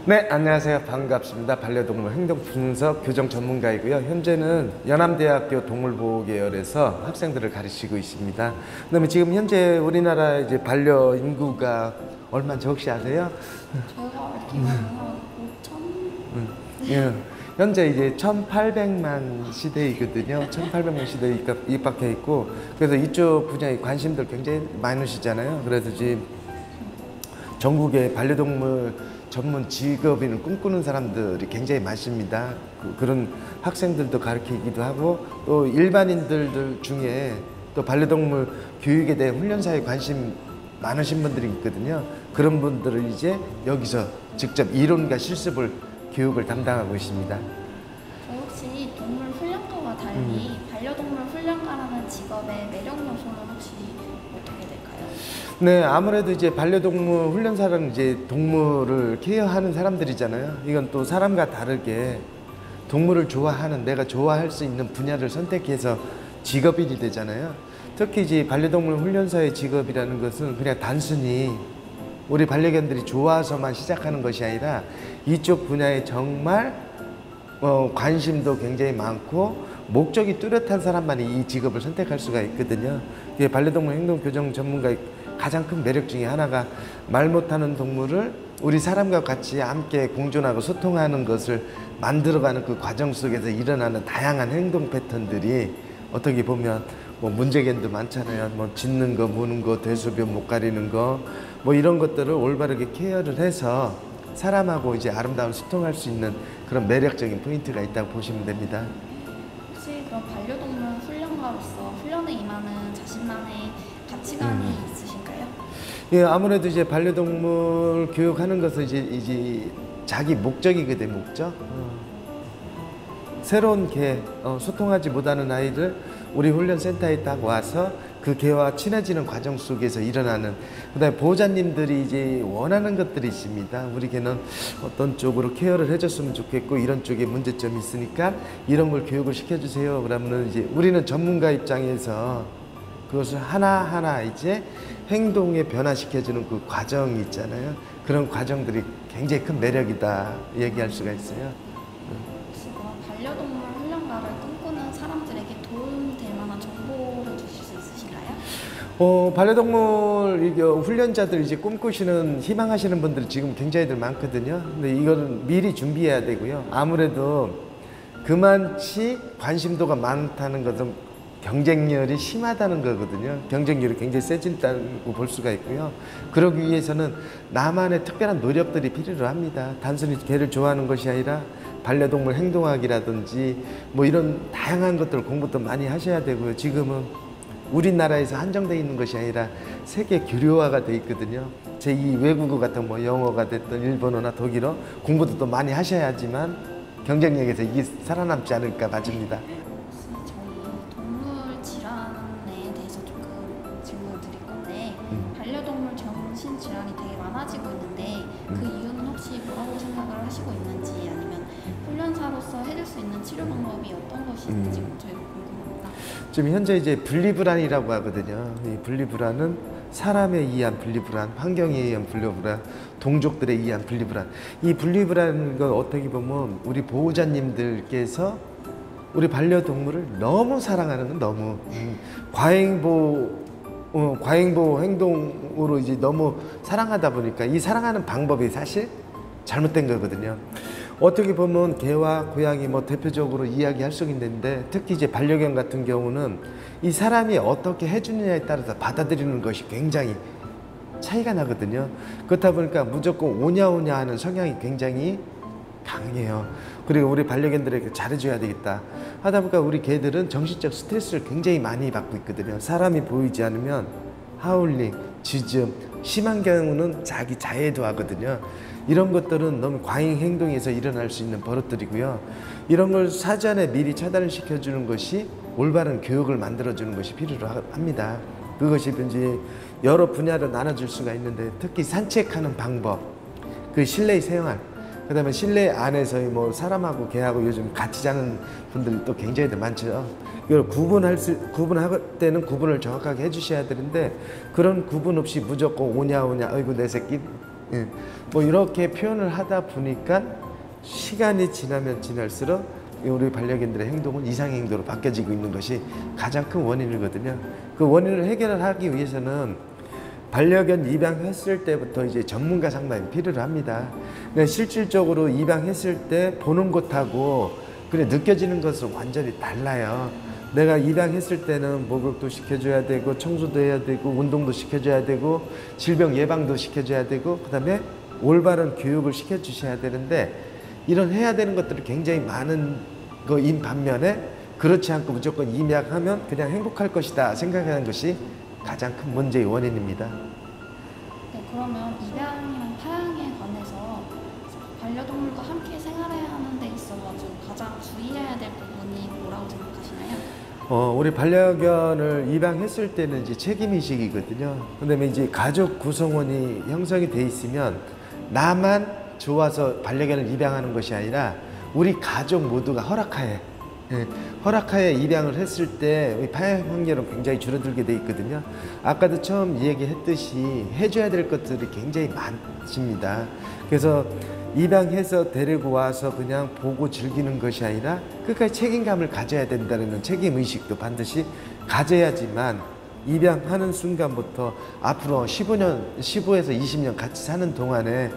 네, 안녕하세요. 반갑습니다. 반려동물 행동분석 교정 전문가이고요. 현재는 연암대학교 동물보호 계열에서 학생들을 가르치고 있습니다. 그다음에 지금 현재 우리나라 이제 반려 인구가 얼마인지 혹시 아세요? 제가 알기로는 한 5천? 예, 현재 이제 1,800만 시대이거든요. 1,800만 시대에 입학해 있고, 그래서 이쪽 분야에 관심들 굉장히 많으시잖아요. 그래서 지금 전국에 반려동물 전문 직업인을 꿈꾸는 사람들이 굉장히 많습니다. 그런 학생들도 가르치기도 하고, 또 일반인들 중에 또 반려동물 교육에 대해 훈련사에 관심 많으신 분들이 있거든요. 그런 분들을 이제 여기서 직접 이론과 실습을 교육을 담당하고 있습니다. 혹시 동물 훈련가와 달리 반려동물 훈련가라는 직업의 매력 요소는 혹시 어떻게 될까요? 네, 아무래도 이제 반려동물 훈련사는 이제 동물을 케어하는 사람들이잖아요. 이건 또 사람과 다르게 동물을 좋아하는, 내가 좋아할 수 있는 분야를 선택해서 직업인이 되잖아요. 특히 이제 반려동물 훈련사의 직업이라는 것은 그냥 단순히 우리 반려견들이 좋아서만 시작하는 것이 아니라 이쪽 분야에 정말 관심도 굉장히 많고 목적이 뚜렷한 사람만이 이 직업을 선택할 수가 있거든요. 반려동물 행동교정 전문가의 가장 큰 매력 중에 하나가 말 못하는 동물을 우리 사람과 같이 함께 공존하고 소통하는 것을 만들어가는 그 과정 속에서 일어나는 다양한 행동 패턴들이 어떻게 보면 뭐 문제견도 많잖아요. 뭐 짖는 거, 무는 거, 대소변 못 가리는 거, 뭐 이런 것들을 올바르게 케어를 해서 사람하고 이제 아름다운 소통할 수 있는 그런 매력적인 포인트가 있다고 보시면 됩니다. 혹시 그럼 반려동물 훈련가로서 훈련에 임하는 자신만의 가치관이 있으신가요? 예, 아무래도 이제 반려동물 교육하는 것은 이제 자기 목적이거든요, 목적. 새로운 개, 소통하지 못하는 아이를 우리 훈련센터에 딱 와서 그 개와 친해지는 과정 속에서 일어나는, 그다음에 보호자님들이 이제 원하는 것들이 있습니다. 우리 개는 어떤 쪽으로 케어를 해줬으면 좋겠고 이런 쪽에 문제점이 있으니까 이런 걸 교육을 시켜주세요. 그러면은 이제 우리는 전문가 입장에서 그것을 하나하나 이제 행동에 변화시켜주는 그 과정이 있잖아요. 그런 과정들이 굉장히 큰 매력이다 얘기할 수가 있어요. 혹시 그럼 반려동물 훈련가를 꿈꾸는 사람들에게 도움될 만한 정보를 주실 수 있으신가요? 반려동물 훈련자들 이제 꿈꾸시는, 희망하시는 분들이 지금 굉장히들 많거든요. 근데 이거는 미리 준비해야 되고요. 아무래도 그만치 관심도가 많다는 것은 경쟁률이 심하다는 거거든요. 경쟁률이 굉장히 세진다고 볼 수가 있고요. 그러기 위해서는 나만의 특별한 노력들이 필요로 합니다. 단순히 개를 좋아하는 것이 아니라 반려동물 행동학이라든지 뭐 이런 다양한 것들 공부도 많이 하셔야 되고요. 지금은 우리나라에서 한정되어 있는 것이 아니라 세계 교류화가 되어 있거든요. 제2 외국어 같은 뭐 영어가 됐든 일본어나 독일어 공부도 또 많이 하셔야지만 경쟁력에서 이게 살아남지 않을까 봐집니다. 혹시 저희 동물 질환에 대해서 조금 질문을 드릴 건데 반려동물 정신 질환이 되게 많아지고 있는데 그 이유는 혹시 뭐라고 생각을 하시고 있는지, 아니면 훈련사로서 해줄 수 있는 치료 방법이 어떤 것이 있는지 저희가 궁금합니다. 지금 현재 이제 분리불안이라고 하거든요. 이 분리불안은 사람에 의한 분리불안, 환경에 의한 분리불안, 동족들에 의한 분리불안. 이 분리불안은 어떻게 보면 우리 보호자님들께서 우리 반려동물을 너무 사랑하는 건 너무 과잉보호 행동으로 이제 너무 사랑하다 보니까 이 사랑하는 방법이 사실 잘못된 거거든요. 어떻게 보면 개와 고양이 뭐 대표적으로 이야기할 수 있는데, 특히 이제 반려견 같은 경우는 이 사람이 어떻게 해주느냐에 따라서 받아들이는 것이 굉장히 차이가 나거든요. 그렇다 보니까 무조건 오냐오냐 하는 성향이 굉장히 강해요. 그리고 우리 반려견들에게 잘해줘야 되겠다 하다 보니까 우리 개들은 정신적 스트레스를 굉장히 많이 받고 있거든요. 사람이 보이지 않으면 하울링, 짖음, 심한 경우는 자기 자해도 하거든요. 이런 것들은 너무 과잉 행동에서 일어날 수 있는 버릇들이고요. 이런 걸 사전에 미리 차단을 시켜주는 것이 올바른 교육을 만들어주는 것이 필요합니다. 그것이 이제 여러 분야로 나눠줄 수가 있는데, 특히 산책하는 방법, 그 실내 생활, 그 다음에 실내 안에서 뭐 사람하고 개하고 요즘 같이 자는 분들이 또 굉장히 많죠. 이걸 구분할 때는 구분을 정확하게 해주셔야 되는데, 그런 구분 없이 무조건 오냐 오냐, 아이고 내 새끼 예. 뭐 이렇게 표현을 하다 보니까 시간이 지나면 지날수록 우리 반려견들의 행동은 이상의 행동으로 바뀌어지고 있는 것이 가장 큰 원인이거든요. 그 원인을 해결하기 위해서는 반려견 입양했을 때부터 이제 전문가 상담이 필요로 합니다. 근데 실질적으로 입양했을 때 보는 것하고 그래 느껴지는 것은 완전히 달라요. 내가 입양했을 때는 목욕도 시켜줘야 되고 청소도 해야 되고 운동도 시켜줘야 되고 질병 예방도 시켜줘야 되고 그다음에 올바른 교육을 시켜주셔야 되는데 이런 해야 되는 것들이 굉장히 많은 거인 반면에 그렇지 않고 무조건 입양하면 그냥 행복할 것이다 생각하는 것이 가장 큰 문제의 원인입니다. 네, 그러면 입양이랑 파양에 관해서 반려동물과 함께 생활해야 하는 데 있어서 좀 가장 주의해야 될 부분이 뭐라고 생각하시나요? 우리 반려견을 입양했을 때는 이제 책임의식이거든요. 그다음에 이제 가족 구성원이 형성이 돼 있으면 나만 좋아서 반려견을 입양하는 것이 아니라 우리 가족 모두가 허락하에 허락하에 입양을 했을 때 파양 확률은 굉장히 줄어들게 돼 있거든요. 아까도 처음 얘기했듯이 해줘야 될 것들이 굉장히 많습니다. 그래서 입양해서 데리고 와서 그냥 보고 즐기는 것이 아니라 끝까지 책임감을 가져야 된다는 책임의식도 반드시 가져야지만 입양하는 순간부터 앞으로 15에서 20년 같이 사는 동안에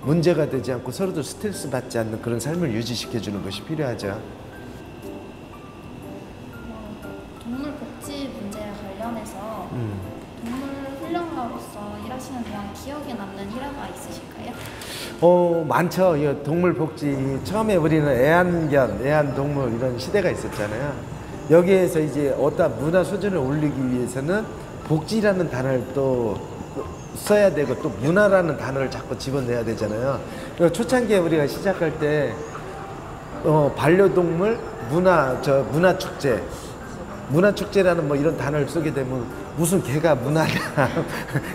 문제가 되지 않고 서로도 스트레스 받지 않는 그런 삶을 유지시켜주는 것이 필요하죠. 동물 복지 문제에 관련해서 동물 훈련가로서 일하시는 동안 기억에 남는 일화가 있으실까요? 많죠. 이 동물 복지 처음에 우리는 애완견, 애완동물 이런 시대가 있었잖아요. 여기에서 이제 어떤 문화 수준을 올리기 위해서는 복지라는 단어를 또 써야 되고 또 문화라는 단어를 자꾸 집어내야 되잖아요. 초창기에 우리가 시작할 때 반려동물 문화축제라는 뭐 이런 단어를 쓰게 되면 무슨 개가 문화냐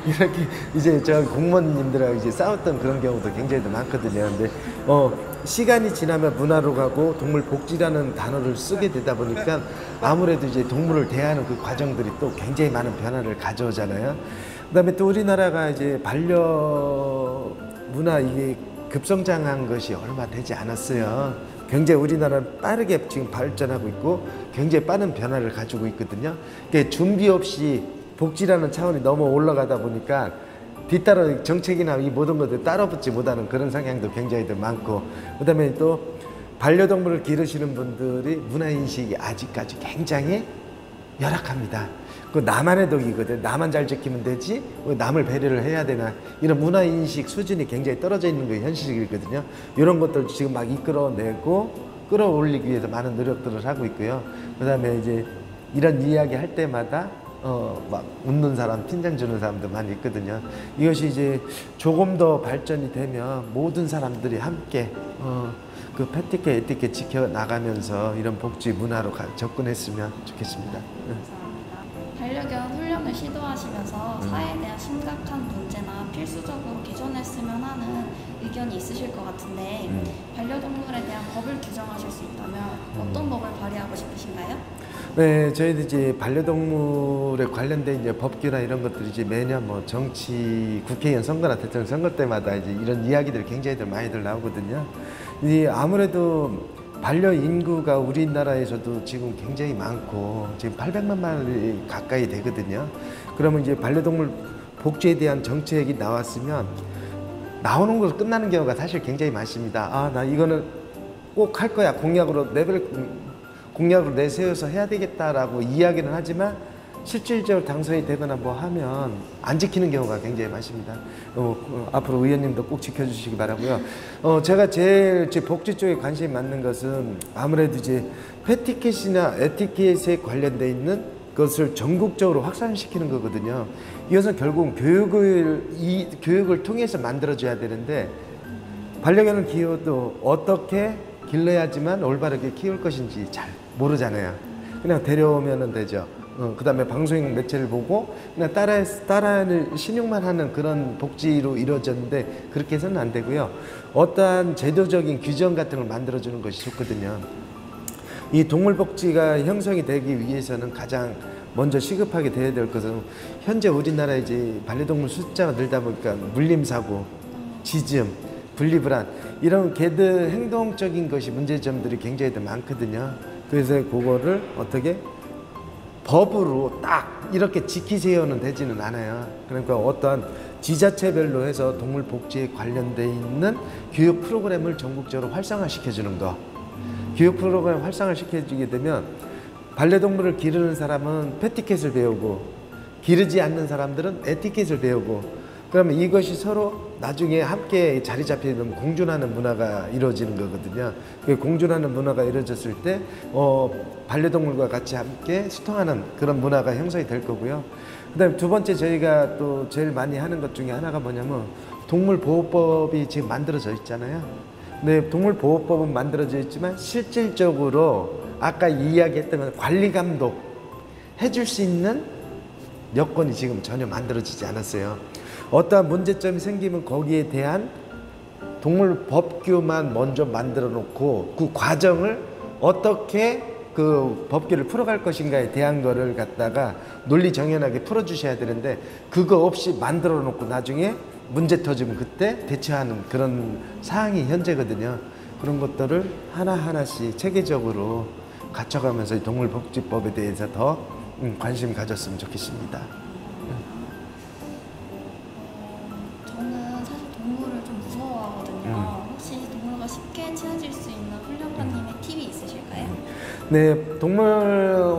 이렇게 이제 저 공무원님들하고 이제 싸웠던 그런 경우도 굉장히 많거든요. 근데 시간이 지나면 문화로 가고 동물 복지라는 단어를 쓰게 되다 보니까 아무래도 이제 동물을 대하는 그 과정들이 또 굉장히 많은 변화를 가져오잖아요. 그다음에 또 우리나라가 이제 반려 문화 이게 급성장한 것이 얼마 되지 않았어요. 굉장히 우리나라는 빠르게 지금 발전하고 있고 굉장히 빠른 변화를 가지고 있거든요. 그러니까 준비 없이 복지라는 차원이 너무 올라가다 보니까 뒤따라 정책이나 이 모든 것들 따라붙지 못하는 그런 성향도 굉장히 많고 그다음에 또 반려동물을 기르시는 분들이 문화인식이 아직까지 굉장히 열악합니다. 그 나만의 덕이거든. 나만 잘 지키면 되지 왜 남을 배려를 해야 되나 이런 문화인식 수준이 굉장히 떨어져 있는 게 현실이거든요. 이런 것들 지금 막 이끌어내고 끌어올리기 위해서 많은 노력들을 하고 있고요. 그 다음에 이제 이런 이야기 할 때마다 막 웃는 사람, 핀잔 주는 사람도 많이 있거든요. 이것이 이제 조금 더 발전이 되면 모든 사람들이 함께 그 패티케 에티켓 지켜나가면서 이런 복지 문화로 접근했으면 좋겠습니다. 반려견 훈련을 시도하시면서 사회에 대한 심각한 문제나 필수적으로 개선했으면 하는 의견이 있으실 것 같은데 반려동물에 대한 법을 규정하실 수 있다면 어떤 법을 발의하고 싶으신가요? 네, 저희도 이제 반려동물에 관련된 이제 법규나 이런 것들이 이제 매년 뭐 정치, 국회의원 선거나 대통령 선거 때마다 이제 이런 이야기들이 굉장히 많이들 나오거든요. 이 아무래도 반려 인구가 우리나라에서도 지금 굉장히 많고 지금 800만 마리 가까이 되거든요. 그러면 이제 반려동물 복지에 대한 정책이 나왔으면 나오는 것으로 끝나는 경우가 사실 굉장히 많습니다. 아, 나 이거는 꼭 할 거야. 공약으로 내세워서 해야 되겠다라고 이야기는 하지만 실질적으로 당선이 되거나 뭐 하면 안 지키는 경우가 굉장히 많습니다. 앞으로 의원님도 꼭 지켜주시기 바라고요. 제가 제일 복지 쪽에 관심이 많는 것은 아무래도 이제 패티켓이나 에티켓에 관련돼 있는 것을 전국적으로 확산시키는 거거든요. 이것은 결국 교육을 통해서 만들어줘야 되는데 반려견을 키워도 어떻게 길러야지만 올바르게 키울 것인지 잘 모르잖아요. 그냥 데려오면 되죠. 그 다음에 방송 매체를 보고 그냥 따라하는 신용만 하는 그런 복지로 이루어졌는데 그렇게 해서는 안 되고요. 어떠한 제도적인 규정 같은 걸 만들어주는 것이 좋거든요. 이 동물복지가 형성이 되기 위해서는 가장 먼저 시급하게 돼야 될 것은 현재 우리나라에 이제 반려동물 숫자가 늘다 보니까 물림사고, 짖음, 분리불안 이런 개들 행동적인 것이 문제점들이 굉장히 많거든요. 그래서 그거를 어떻게 법으로 딱 이렇게 지키세요는 되지는 않아요. 그러니까 어떠한 지자체별로 해서 동물 복지에 관련돼 있는 교육 프로그램을 전국적으로 활성화시켜 주는 거. 교육 프로그램 활성화시켜 주게 되면 반려동물을 기르는 사람은 패티켓을 배우고 기르지 않는 사람들은 에티켓을 배우고, 그러면 이것이 서로 나중에 함께 자리 잡히는 공존하는 문화가 이루어지는 거거든요. 그 공존하는 문화가 이루어졌을 때 반려동물과 같이 함께 소통하는 그런 문화가 형성이 될 거고요. 그다음에 두 번째 저희가 또 제일 많이 하는 것 중에 하나가 뭐냐면 동물보호법이 지금 만들어져 있잖아요. 네, 동물보호법은 만들어져 있지만 실질적으로 아까 이야기했던 건 관리 감독 해줄 수 있는 여건이 지금 전혀 만들어지지 않았어요. 어떠한 문제점이 생기면 거기에 대한 동물 법규만 먼저 만들어 놓고 그 과정을 어떻게 그 법규를 풀어갈 것인가에 대한 거를 갖다가 논리 정연하게 풀어주셔야 되는데, 그거 없이 만들어 놓고 나중에 문제 터지면 그때 대처하는 그런 상황이 현재거든요. 그런 것들을 하나하나씩 체계적으로 갖춰가면서 동물복지법에 대해서 더 관심 가졌으면 좋겠습니다. 저는 사실 동물을 좀 무서워하거든요. 혹시 동물과 쉽게 친해질 수 있는 훈련가님의 팁이 있으실까요? 네,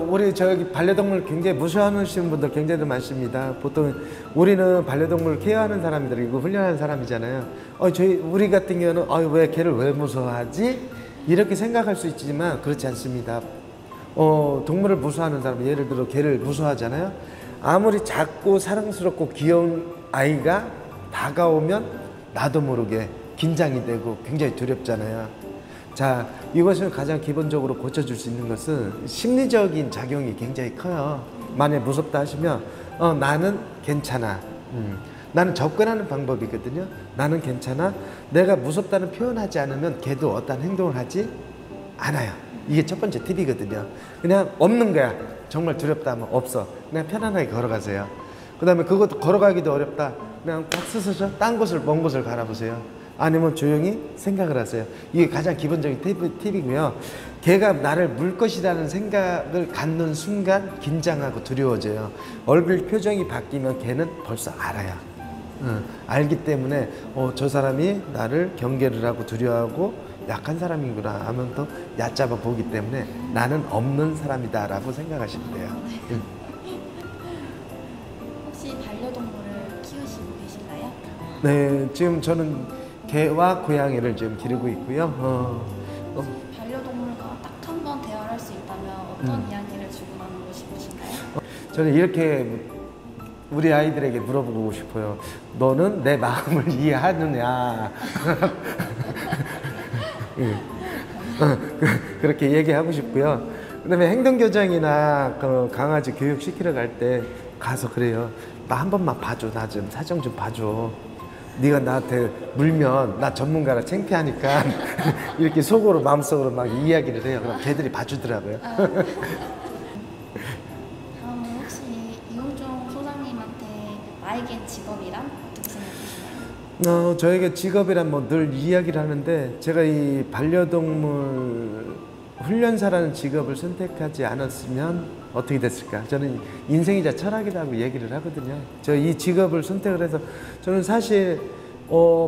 우리 저기 반려동물 굉장히 무서워하시는 분들 굉장히 많습니다. 보통 우리는 반려동물 케어하는 사람들이고 훈련하는 사람이잖아요. 우리 같은 경우는 왜 걔를 왜 무서워하지? 이렇게 생각할 수 있지만 그렇지 않습니다. 동물을 무서워하는 사람, 예를 들어 개를 무서워하잖아요. 아무리 작고 사랑스럽고 귀여운 아이가 다가오면 나도 모르게 긴장이 되고 굉장히 두렵잖아요. 자, 이것을 가장 기본적으로 고쳐줄 수 있는 것은 심리적인 작용이 굉장히 커요. 만약에 무섭다 하시면 나는 괜찮아. 나는 접근하는 방법이거든요. 나는 괜찮아. 내가 무섭다는 표현하지 않으면 걔도 어떤 행동을 하지 않아요. 이게 첫 번째 팁이거든요. 그냥 없는 거야. 정말 두렵다 하면 없어. 그냥 편안하게 걸어가세요. 그 다음에 그것도 걸어가기도 어렵다. 그냥 딱 서서 딴 곳을, 먼 곳을 바라보세요. 아니면 조용히 생각을 하세요. 이게 가장 기본적인 팁이고요. 걔가 나를 물 것이라는 생각을 갖는 순간 긴장하고 두려워져요. 얼굴 표정이 바뀌면 걔는 벌써 알아요. 알기 때문에 저 사람이 나를 경계를 하고 두려워하고 약한 사람이구나 하면 또 얕잡아 보기 때문에 나는 없는 사람이다 라고 생각하시면 돼요. 혹시 반려동물을 키우시고 계신가요? 네, 지금 저는 개와 고양이를 지금 기르고 있고요. 혹시 반려동물과 딱 한 번 대화를 할 수 있다면 어떤 이야기를 주고 나누고 싶으신가요? 저는 이렇게 우리 아이들에게 물어보고 싶어요. 너는 내 마음을 이해하느냐? 그렇게 얘기하고 싶고요. 그다음에 행동교정이나 그 강아지 교육시키러 갈 때 가서 그래요. 나 한 번만 봐줘. 나 좀 사정 좀 봐줘. 네가 나한테 물면 나 전문가라 창피하니까 이렇게 속으로 마음속으로 막 이야기를 해요. 그럼 걔들이 봐주더라고요. 다음은 혹시 이용종 소장님한테 나에겐 직업이란 어떻게 생각하시나요? 저에게 직업이란 뭐 늘 이야기를 하는데, 제가 이 반려동물 훈련사라는 직업을 선택하지 않았으면 어떻게 됐을까? 저는 인생이자 철학이라고 얘기를 하거든요. 저 이 직업을 선택을 해서 저는 사실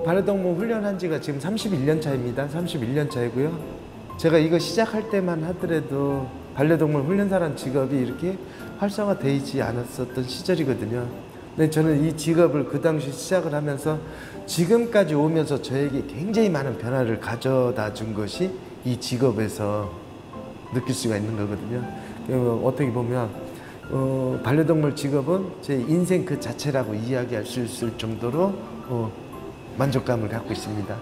반려동물 훈련한 지가 지금 31년 차입니다. 31년 차이고요. 제가 이거 시작할 때만 하더라도 반려동물 훈련사라는 직업이 이렇게 활성화되어 있지 않았었던 시절이거든요. 근데 저는 이 직업을 그 당시 시작을 하면서 지금까지 오면서 저에게 굉장히 많은 변화를 가져다 준 것이 이 직업에서 느낄 수가 있는 거거든요. 어떻게 보면 반려동물 직업은 제 인생 그 자체라고 이야기할 수 있을 정도로 만족감을 갖고 있습니다.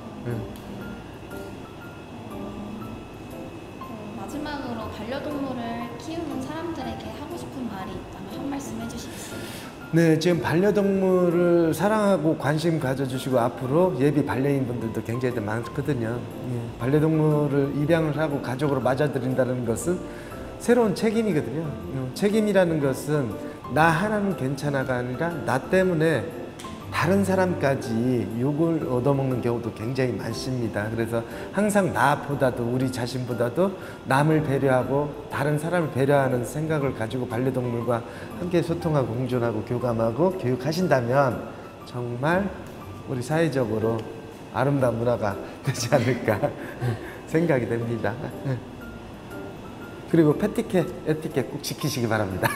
마지막으로 반려동물을 키우는 사람들에게 하고 싶은 말이 있다면 한 말씀 해주시겠어요? 네, 지금 반려동물을 사랑하고 관심 가져주시고 앞으로 예비 반려인 분들도 굉장히 많거든요. 반려동물을 입양을 하고 가족으로 맞아들인다는 것은 새로운 책임이거든요. 책임이라는 것은 나 하나는 괜찮아가 아니라 나 때문에 다른 사람까지 욕을 얻어먹는 경우도 굉장히 많습니다. 그래서 항상 나보다도 우리 자신보다도 남을 배려하고 다른 사람을 배려하는 생각을 가지고 반려동물과 함께 소통하고 공존하고 교감하고 교육하신다면 정말 우리 사회적으로 아름다운 문화가 되지 않을까 생각이 됩니다. 그리고 패티켓, 에티켓 꼭 지키시기 바랍니다.